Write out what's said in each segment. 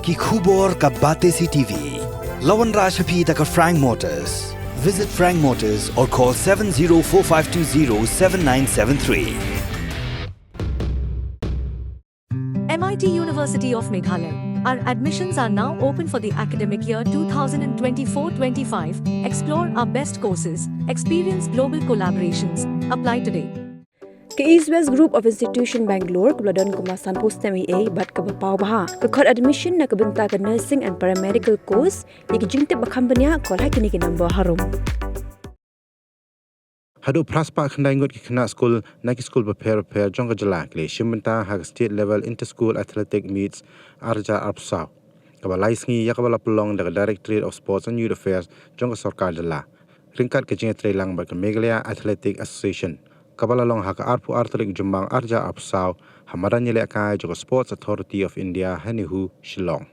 ki khubor ka bate si TV. Lawan Rashaphi taka Frank Motors. Visit Frank Motors or call 7045207973. MIT University of Meghalaya. Our admissions are now open for the academic year 2024-25. Explore our best courses, experience global collaborations. Apply today. Ke East West Group of Institution Bangalore kebeladon kemasan postemi bat ke bapau baha ke kod admission na kebenta ke nursing and paramedical course yang jingte bakambanya kol hakini ke number harum. Lahduh praspa Khynnah Ngut Khynnah Skul naki Skul prepare jongga jelak le shimenta hag state level inter-school athletic meets arja arpsau kabala isngi yakabala pelong daga Directorate of Sports and Youth Affairs jongga sarkar jela ringkat ke jeng trelang ba Meghalaya Athletic Association kabala long hak arpu arterik jumbang arja arpsau hamaran yele kai jongga Sports Authority of India hanihu Shillong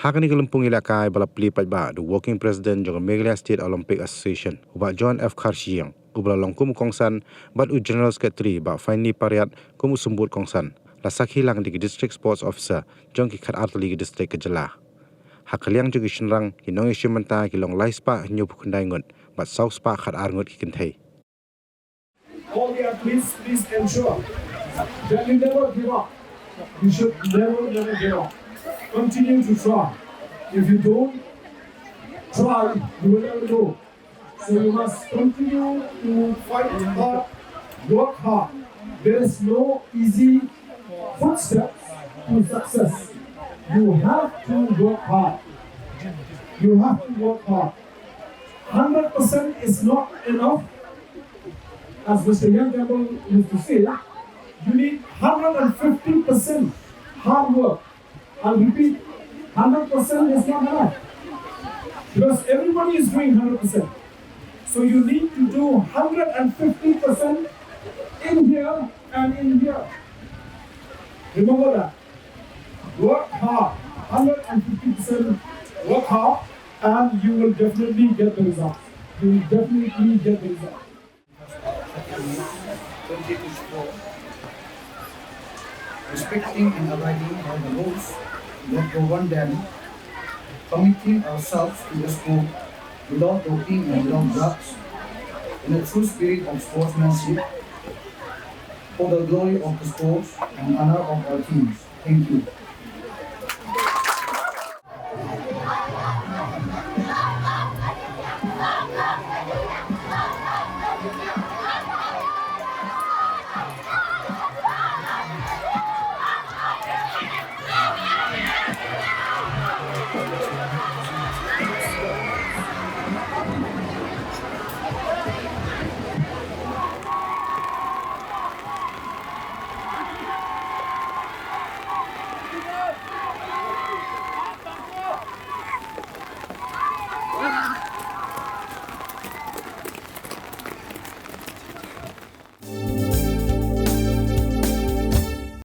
Hakani kelumpung ilakai bala pli pajba the working president jongga Meghalaya State Olympic Association uba John F Kharsiang ubla longkum kongsan bat u general secretary ba finally pariat kum sumbut kongsan la sakhi lang di district sports officer jong ki khat artli district ke jela hakaliang ju ki shinrang ki nong ishimanta ki long laispa nyu phukundai ngot bat south spa khat ar ngot ki kinthei. All the athletes, please ensure that you never give up. You should never give up. Continue to try. If you don't try, you will never know. So you must continue to fight hard, work hard. There is no easy footsteps to success. You have to work hard. You have to work hard. 100% is not enough. As Mr. Young Campbell used to say, you need 150% hard work. I'll repeat, 100% is not enough. Because everybody is doing 100%. So you need to do 150% in here and in here. Remember that. Work hard. 150% work hard and you will definitely get the results. You will definitely get the results. Respecting and abiding by the rules that govern them, committing ourselves to the sport without doping and without drugs, in a true spirit of sportsmanship, for the glory of the sports and honor of our teams. Thank you.